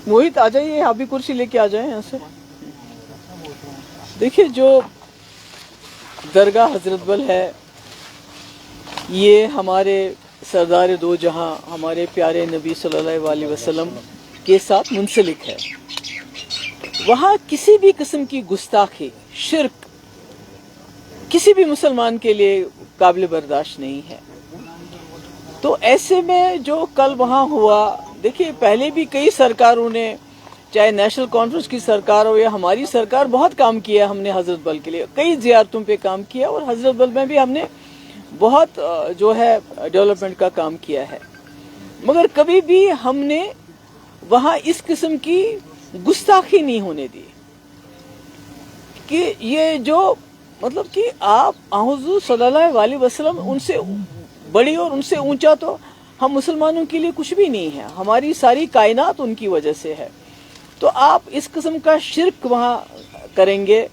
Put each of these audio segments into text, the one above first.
मोहित आ जाइए, आप भी कुर्सी लेके आ जाएं यहाँ से। देखिए, जो दरगाह हजरत बल है ये हमारे सरदार दो जहां हमारे प्यारे नबी सल्लल्लाहु अलैहि वसल्लम के साथ मुंसलिक है। वहाँ किसी भी किस्म की गुस्ताखी, शिर्क किसी भी मुसलमान के लिए काबिल बर्दाश्त नहीं है। तो ऐसे में जो कल वहाँ हुआ, देखिए पहले भी कई सरकारों ने, चाहे नेशनल कॉन्फ्रेंस की सरकार हो या हमारी सरकार, बहुत काम किया हमने हजरत बल के लिए, कई जियारतों पे काम किया और हजरत बल में भी हमने बहुत जो है डेवलपमेंट का काम किया है। मगर कभी भी हमने वहाँ इस किस्म की गुस्ताखी नहीं होने दी कि ये जो मतलब कि आप हुज़ूर सल्लल्लाहु अलैहि वसल्लम उनसे बड़ी और उनसे ऊंचा तो हम मुसलमानों के लिए कुछ भी नहीं है, हमारी सारी कायनात उनकी वजह से है। तो आप इस किस्म का शिर्क वहाँ करेंगे,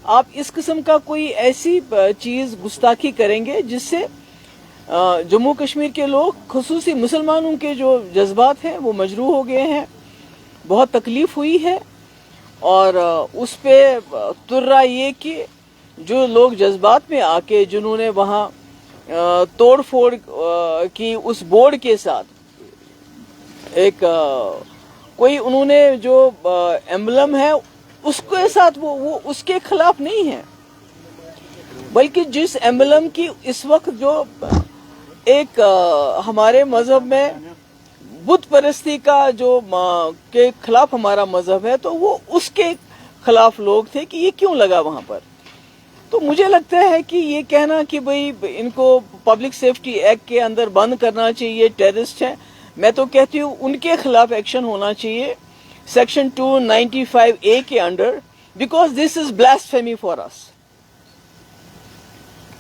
आप इस किस्म का कोई ऐसी चीज़ गुस्ताखी करेंगे जिससे जम्मू कश्मीर के लोग, खुसूसी मुसलमानों के जो जज्बात हैं वो मजरूह हो गए हैं, बहुत तकलीफ हुई है। और उस पे तुर्रा ये कि जो लोग जज्बात में आके जिन्होंने वहाँ तोड़ फोड़ की उस बोर्ड के साथ एक कोई उन्होंने जो एम्बलम है उसके साथ वो उसके खिलाफ नहीं है, बल्कि जिस एम्बलम की इस वक्त जो एक हमारे मजहब में बुत परस्ती का जो के खिलाफ हमारा मजहब है, तो वो उसके खिलाफ लोग थे कि ये क्यों लगा वहां पर। तो मुझे लगता है कि ये कहना कि भाई इनको पब्लिक सेफ्टी एक्ट के अंदर बंद करना चाहिए, टेररिस्ट हैं, मैं तो कहती हूँ उनके खिलाफ एक्शन होना चाहिए सेक्शन 295A के under, because this is blasphemy for us.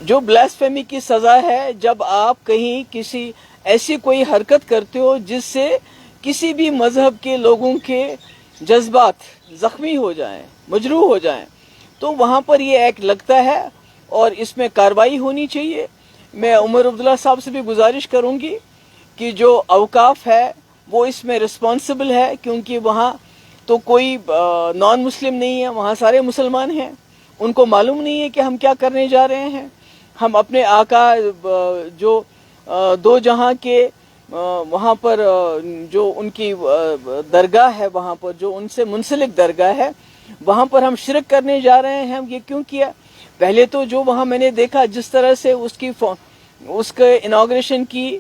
जो ब्लास्फेमी की सजा है जब आप कहीं किसी ऐसी कोई हरकत करते हो जिससे किसी भी मजहब के लोगों के जज्बात जख्मी हो जाएं, मजरूह हो जाएं, तो वहां पर ये एक्ट लगता है और इसमें कार्रवाई होनी चाहिए। मैं उमर अब्दुल्ला साहब से भी गुजारिश करूंगी कि जो अवकाफ है वो इसमें रिस्पॉन्सिबल है, क्योंकि वहाँ तो कोई नॉन मुस्लिम नहीं है, वहाँ सारे मुसलमान हैं, उनको मालूम नहीं है कि हम क्या करने जा रहे हैं। हम अपने आका जो दो जहां के वहाँ पर जो उनकी दरगाह है, वहाँ पर जो उनसे मुंसलिक दरगाह है, वहाँ पर हम शिरक करने जा रहे हैं। हम ये क्यों किया? पहले तो जो वहाँ मैंने देखा जिस तरह से उसके इनॉग्रेशन की,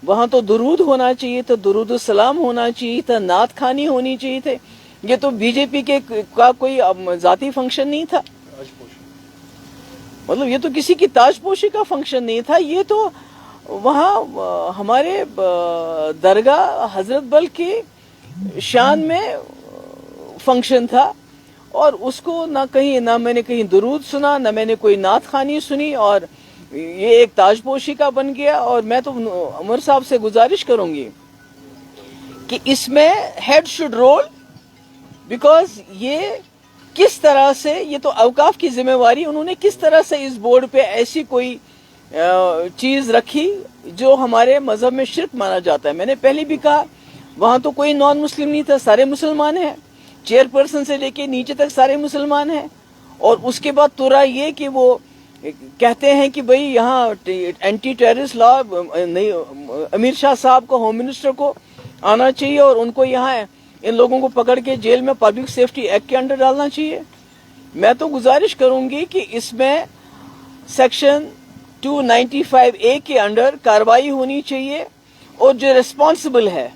वहाँ तो दुरूद होना चाहिए था, दुरूद सलाम होना चाहिए था, नात खानी होनी चाहिए थे। ये तो बीजेपी के का कोई जाती फंक्शन नहीं था, मतलब ये तो किसी की ताजपोशी का फंक्शन नहीं था, ये तो वहाँ हमारे दरगाह हजरत बल की शान में फंक्शन था। और उसको ना मैंने कहीं दुरूद सुना, ना मैंने कोई नात खानी सुनी, और ये एक ताजपोशी का बन गया। और मैं तो उमर साहब से गुजारिश करूंगी कि इसमें हेड शुड रोल, बिकॉज ये किस तरह से, ये तो अवकाफ की जिम्मेवारी, उन्होंने किस तरह से इस बोर्ड पे ऐसी कोई चीज रखी जो हमारे मजहब में शिर्क माना जाता है। मैंने पहले भी कहा वहां तो कोई नॉन मुस्लिम नहीं था, सारे मुसलमान हैं, चेयरपर्सन से लेके नीचे तक सारे मुसलमान हैं। और उसके बाद तुरा ये कि वो कहते हैं कि भाई यहाँ एंटी टेररिस्ट लॉ नहीं, अमीर शाह साहब को, होम मिनिस्टर को आना चाहिए और उनको यहाँ इन लोगों को पकड़ के जेल में पब्लिक सेफ्टी एक्ट के अंडर डालना चाहिए। मैं तो गुजारिश करूंगी कि इसमें सेक्शन 295A के अंडर कार्रवाई होनी चाहिए, और जो रिस्पॉन्सिबल है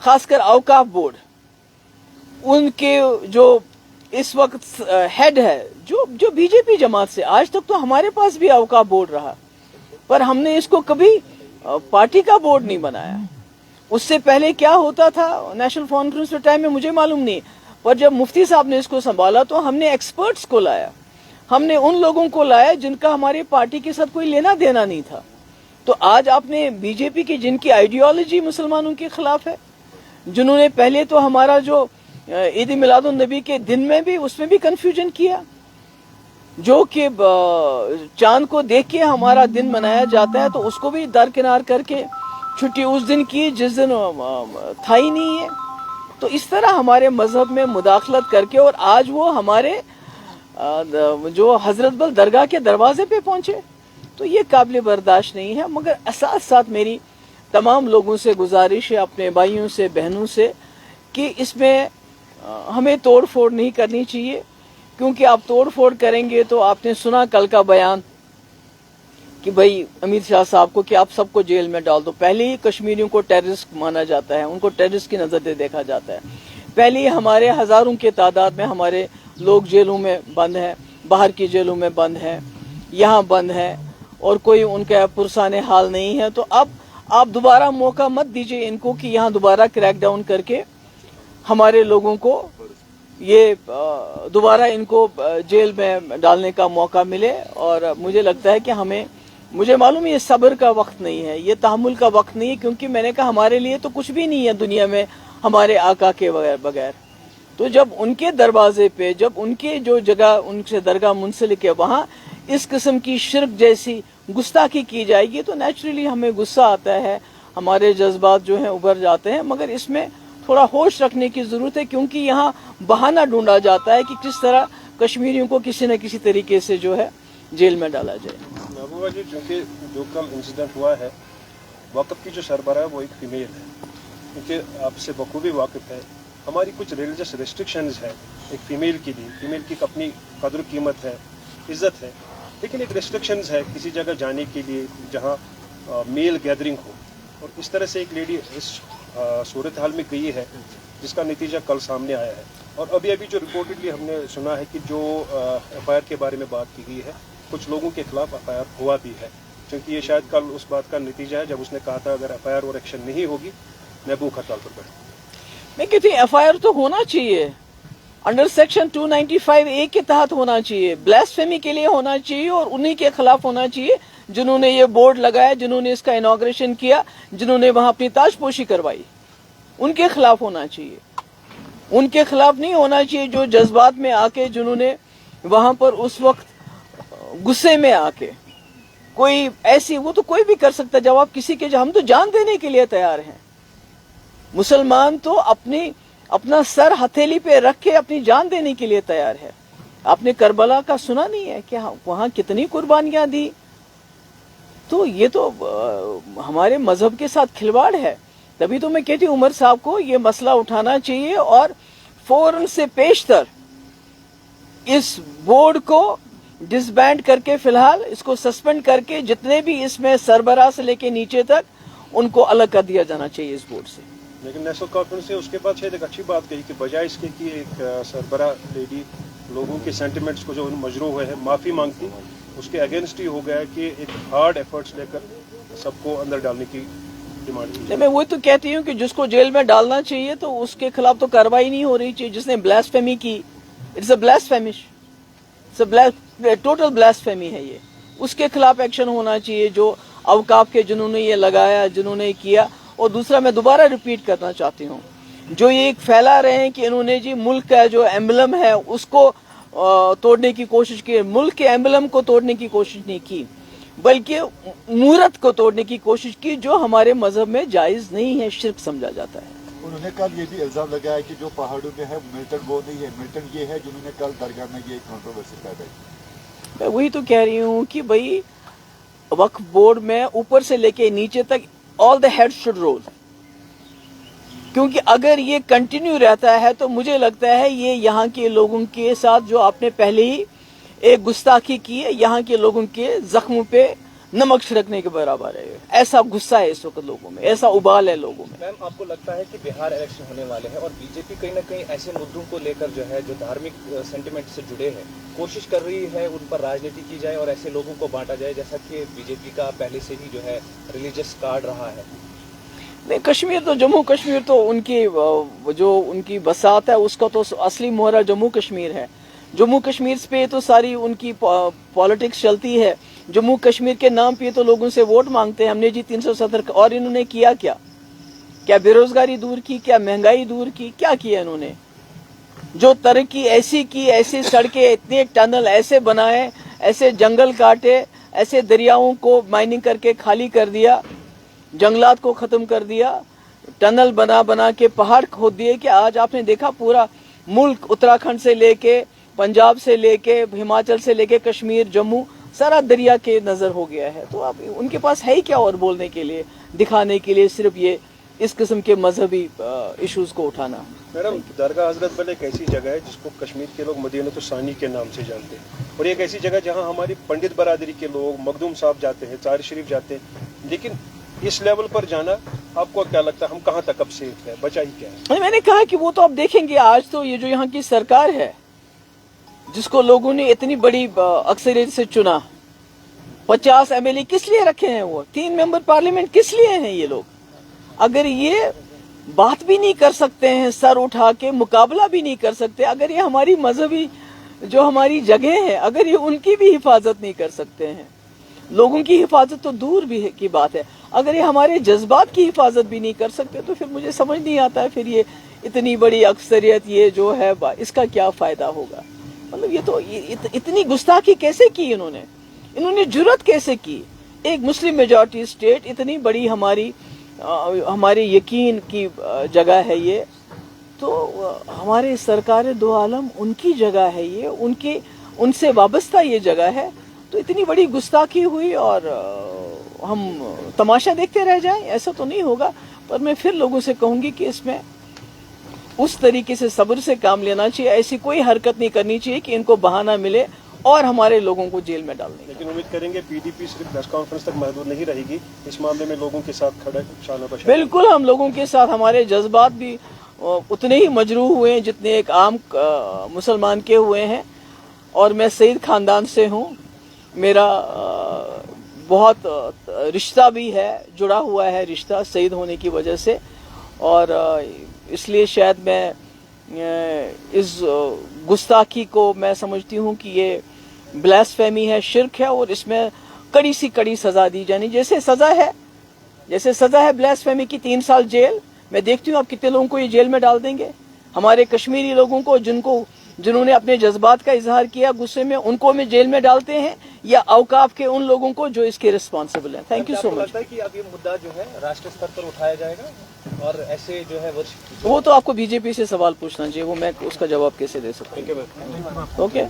खासकर अवकाफ बोर्ड, उनके जो इस वक्त हेड है जो बीजेपी जमात से, आज तक तो हमारे पास भी अवकाफ बोर्ड रहा, पर हमने इसको कभी पार्टी का बोर्ड नहीं बनाया। उससे पहले क्या होता था नेशनल कॉन्फ्रेंस के टाइम में मुझे मालूम नहीं, पर जब मुफ्ती साहब ने इसको संभाला तो हमने एक्सपर्ट्स को लाया, हमने उन लोगों को लाया जिनका हमारे पार्टी के साथ कोई लेना देना नहीं था। तो आज आपने बीजेपी की, जिनकी आइडियोलॉजी मुसलमानों के खिलाफ है, जिन्होंने पहले तो हमारा जो ईद मिलादुन नबी के दिन में भी, उसमें भी कंफ्यूजन किया, जो कि चांद को देख के हमारा दिन मनाया जाता है तो उसको भी दरकिनार करके چھٹی اس دن کی جس دن تھا ہی نہیں ہے. تو اس طرح ہمارے مذہب میں مداخلت کر کے اور آج وہ ہمارے جو حضرت بل درگاہ کے دروازے پہ پہنچے تو یہ قابل برداشت نہیں ہے. مگر ساتھ ساتھ میری تمام لوگوں سے گزارش ہے, اپنے بھائیوں سے بہنوں سے, کہ اس میں ہمیں توڑ پھوڑ نہیں کرنی چاہیے, کیونکہ آپ توڑ پھوڑ کریں گے تو آپ نے سنا کل کا بیان کہ بھائی امیر شاہ صاحب کو کہ آپ سب کو جیل میں ڈال دو. پہلے ہی کشمیریوں کو ٹیررسٹ مانا جاتا ہے, ان کو ٹیررسٹ کی نظر سے دیکھا جاتا ہے. پہلے ہی ہمارے ہزاروں کے تعداد میں ہمارے لوگ جیلوں میں بند ہیں, باہر کی جیلوں میں بند ہیں, یہاں بند ہیں, اور کوئی ان کا پرسان حال نہیں ہے. تو اب آپ دوبارہ موقع مت دیجیے ان کو کہ یہاں دوبارہ کریک ڈاؤن کر کے ہمارے لوگوں کو یہ دوبارہ ان کو جیل میں ڈالنے کا موقع ملے. اور مجھے لگتا ہے کہ مجھے معلوم ہے یہ صبر کا وقت نہیں ہے, یہ تحمل کا وقت نہیں ہے, کیونکہ میں نے کہا ہمارے لیے تو کچھ بھی نہیں ہے دنیا میں ہمارے آقا کے بغیر. تو جب ان کے دروازے پہ, جب ان کے جو جگہ ان سے درگاہ منسلک ہے وہاں اس قسم کی شرک جیسی گستاخی کی جائے گی تو نیچرلی ہمیں غصہ آتا ہے, ہمارے جذبات جو ہیں ابھر جاتے ہیں. مگر اس میں تھوڑا ہوش رکھنے کی ضرورت ہے, کیونکہ یہاں بہانہ ڈھونڈا جاتا ہے کہ کس طرح کشمیریوں کو کسی نہ کسی طریقے سے جو ہے جیل میں ڈالا جائے. محبوبہ جی, چونکہ جو کل انسیڈنٹ ہوا ہے وقت کی جو سربراہ ہے وہ ایک فیمیل ہے, کیونکہ آپ سے بخوبی واقف ہے ہماری کچھ ریلیجس ریسٹرکشنز ہے ایک فیمیل کے لیے. فیمیل کی اپنی قدر و قیمت ہے, عزت ہے, لیکن ایک ریسٹرکشنز ہے کسی جگہ جانے کے لیے جہاں میل گیدرنگ ہو. اور اس طرح سے ایک لیڈی اس صورتحال میں گئی ہے جس کا نتیجہ کل سامنے آیا ہے. اور ابھی جو ریپورٹڈلی ہم نے سنا ہے کہ جو ایف آئی آر کے بارے میں بات کی گئی ہے کچھ لوگوں کے خلاف ایف آئی آر ہوا بھی ہے, کیونکہ یہ شاید کل اس بات کا نتیجہ ہے جب اس نے کہا تھا اگر ایف آئی آر اور ایکشن نہیں ہوگی میں بھوک ہڑتال پر بیٹھوں. میں کہتی ہوں ایف آئی آر تو ہونا چاہیے, انڈر سیکشن 295A کے تحت ہونا چاہیے, بلاسفیمی کے لیے ہونا چاہیے, اور انہی کے خلاف ہونا چاہیے جنہوں نے یہ بورڈ لگایا, جنہوں نے اس کا انوگریشن کیا, جنہوں نے وہاں اپنی تاج پوشی کروائی, ان کے خلاف ہونا چاہیے. ان کے خلاف نہیں ہونا چاہیے جو جذبات میں آ کے, جنہوں نے وہاں پر اس وقت غصے میں آ کے کوئی ایسی, وہ تو کوئی بھی کر سکتا. جب آپ کسی کے, ہم تو جان دینے کے لیے تیار ہیں. مسلمان تو اپنا سر ہتھیلی پہ رکھ کے اپنی جان دینے کے لیے تیار ہے. آپ نے کربلا کا سنا نہیں ہے کہ وہاں کتنی قربانیاں دی؟ تو یہ تو ہمارے مذہب کے ساتھ کھلواڑ ہے. تبھی تو میں کہتی ہوں عمر صاحب کو یہ مسئلہ اٹھانا چاہیے اور فوراً سے پیشتر اس بورڈ کو ڈس بینڈ کر کے, فی الحال اس کو سسپینڈ کر کے, جتنے بھی اس میں سربراہ سے لے کے نیچے تک ان کو الگ کر دیا جانا چاہیے اس بورڈ سے. لیکن نیشنل کانفرنس نے اس کے بعد شاید ایک اچھی بات کہی کہ بجائے اس کے کہ ایک سربراہ لیڈی لوگوں کے سینٹیمنٹس کو جو مجروح ہوئے ہیں معافی مانگتی, اس کے اگینسٹ ہی ہو گیا کہ ایک ہارڈ ایفرٹس لے کر سب کو اندر ڈالنے کی ڈیمانڈ کی. میں وہی تو کہتی ہوں کہ جس کو جیل میں ڈالنا چاہیے تو اس کے خلاف تو کارروائی نہیں ہو رہی چاہیے. جس نے بلاسفیمی کی, اٹس اے بلاسفیمش, ٹوٹل بلاسفیمی ہے یہ, اس کے خلاف ایکشن ہونا چاہیے. جو اوقاف کے جنہوں نے یہ لگایا, جنہوں نے کیا. اور دوسرا میں دوبارہ ریپیٹ کرنا چاہتی ہوں, جو یہ ایک پھیلا رہے ہیں کہ انہوں نے جی ملک کا جو ایمبلم ہے اس کو توڑنے کی کوشش کی. ملک کے ایمبلم کو توڑنے کی کوشش نہیں کی, بلکہ مورت کو توڑنے کی کوشش کی, جو ہمارے مذہب میں جائز نہیں ہے, شرک سمجھا جاتا ہے. انہوں نے کل یہ بھی الزام لگایا کہ جو پہاڑوں میں ہے ملٹن وہ نہیں ہے, ملٹن یہ ہے جنہوں نے کل درگاہ میں یہ کنٹروورسی پیدا کی. میں وہی تو کہہ رہی ہوں کہ بھائی وقف بورڈ میں اوپر سے لے کے نیچے تک all the heads should roll, کیونکہ اگر یہ کنٹینیو رہتا ہے تو مجھے لگتا ہے یہ یہاں کے لوگوں کے ساتھ جو آپ نے پہلے ہی ایک گستاخی کی ہے, یہاں کے لوگوں کے زخموں پہ نمک چھڑکنے کے برابر ہے. ایسا غصہ ہے اس وقت لوگوں میں, ایسا ابال ہے لوگوں میں. میم آپ کو لگتا ہے کہ بہار الیکشن ہونے والے ہیں اور بی جے پی کہیں نہ کہیں ایسے مدعوں کو لے کر جو ہے جو دھارمک سینٹیمنٹ سے جڑے ہیں کوشش کر رہی ہے ان پر راجنیتی کی جائے اور ایسے لوگوں کو بانٹا جائے, جیسا کہ بی جے پی کا پہلے سے ہی جو ہے ریلیجس کارڈ رہا ہے؟ نہیں, کشمیر تو جموں کشمیر تو ان کی بساط ہے, اس کا تو اصلی مہرہ جموں کشمیر ہے. جموں کشمیر پہ تو ساری ان کی پالیٹکس چلتی ہے. جموں کشمیر کے نام پہ تو لوگوں سے ووٹ مانگتے ہیں. ہم نے جی 370, اور انہوں نے کیا بے روزگاری دور کی, کیا مہنگائی دور کی, کیا کیا انہوں نے؟ جو ترقی ایسی کی, ایسی سڑکیں, اتنے ٹنل ایسے بنائے, ایسے جنگل کاٹے, ایسے دریاؤں کو مائننگ کر کے خالی کر دیا, जंगलात को ख़त्म कर दिया, टनल बना बना के पहाड़ खोद दिए कि आज आपने देखा पूरा मुल्क उत्तराखंड से लेके पंजाब से लेके हिमाचल से लेके कश्मीर जम्मू सारा दरिया के नज़र हो गया है। तो आप उनके पास है ही क्या और बोलने के लिए, दिखाने के लिए, सिर्फ ये इस किस्म के मजहबी इश्यूज को उठाना। मैडम, दरगाह हजरत बल एक ऐसी जगह है जिसको कश्मीर के लोग मदीनतुल सानी के नाम से जानते हैं, और एक ऐसी जगह जहां हमारी पंडित बरादरी के लोग मखदूम साहब जाते हैं, चार शरीफ जाते हैं, लेकिन इस लेवल पर जाना आपको क्या लगता है, हम कहां तक अब सेफ है, बचा ही क्या है? मैंने कहा कि वो तो आप देखेंगे। आज तो ये जो यहाँ की सरकार है, जिसको लोगों ने इतनी बड़ी अक्सरियत से चुना, 50 MLA किस लिए रखे हैं, वो 3 मेंबर पार्लियामेंट किस लिए हैं ये लोग? अगर ये बात भी नहीं कर सकते हैं, सर उठा के मुकाबला भी नहीं कर सकते, अगर ये हमारी मजहबी जो हमारी जगह है, अगर ये उनकी भी हिफाजत नहीं कर सकते हैं, लोगों की हिफाजत तो दूर भी की बात है, अगर ये हमारे जज्बात की हिफाजत भी नहीं कर सकते, तो फिर मुझे समझ नहीं आता है फिर ये इतनी बड़ी अक्सरियत ये जो है इसका क्या फायदा होगा? मतलब ये तो इतनी गुस्ताखी कैसे की इन्होंने जुर्रत कैसे की? एक मुस्लिम मेजॉरिटी स्टेट, इतनी बड़ी हमारे यकीन की जगह है ये, तो हमारे सरकार दो आलम उनकी जगह है ये, उनसे वाबस्ता ये जगह है, तो इतनी बड़ी गुस्ताखी हुई और हम तमाशा देखते रह जाएं? ऐसा तो नहीं होगा। पर मैं फिर लोगों से कहूंगी कि इसमें उस तरीके से सब्र से काम लेना चाहिए, ऐसी कोई हरकत नहीं करनी चाहिए कि इनको बहाना मिले और हमारे लोगों को जेल में डालने। लेकिन उम्मीद करेंगे पीडीपी सिर्फ प्रेस कॉन्फ्रेंस तक महदूद नहीं रहेगी, इस मामले में लोगों के साथ खड़े शाना बशाना। बिल्कुल, हम लोगों के साथ, हमारे जज्बात भी उतने ही मजरूह हुए हैं जितने एक आम मुसलमान के हुए हैं। और मैं सईद खानदान से हूँ, मेरा बहुत रिश्ता भी है, जुड़ा हुआ है रिश्ता सईद होने की वजह से, और इसलिए शायद मैं इस गुस्ताखी को मैं समझती हूँ कि ये ब्लास्फेमी है, शिर्क है, और इसमें कड़ी सी कड़ी सजा दी जानी, जैसे सजा है ब्लास्फेमी की 3 साल जेल। मैं देखती हूँ आप कितने लोगों को ये जेल में डाल देंगे, हमारे कश्मीरी लोगों को जिन्होंने अपने जज्बात का इजहार किया गुस्से में, उनको में जेल में डालते हैं, या औकाफ के उन लोगों को जो इसके रिस्पॉन्सिबल हैं। Thank you so much. लगता है कि अब ये मुद्दा जो है राष्ट्रीय स्तर पर उठाया जाएगा और ऐसे जो है वो तो आपको बीजेपी से सवाल पूछना चाहिए, वो मैं उसका जवाब कैसे दे सकता हूँ? ओके।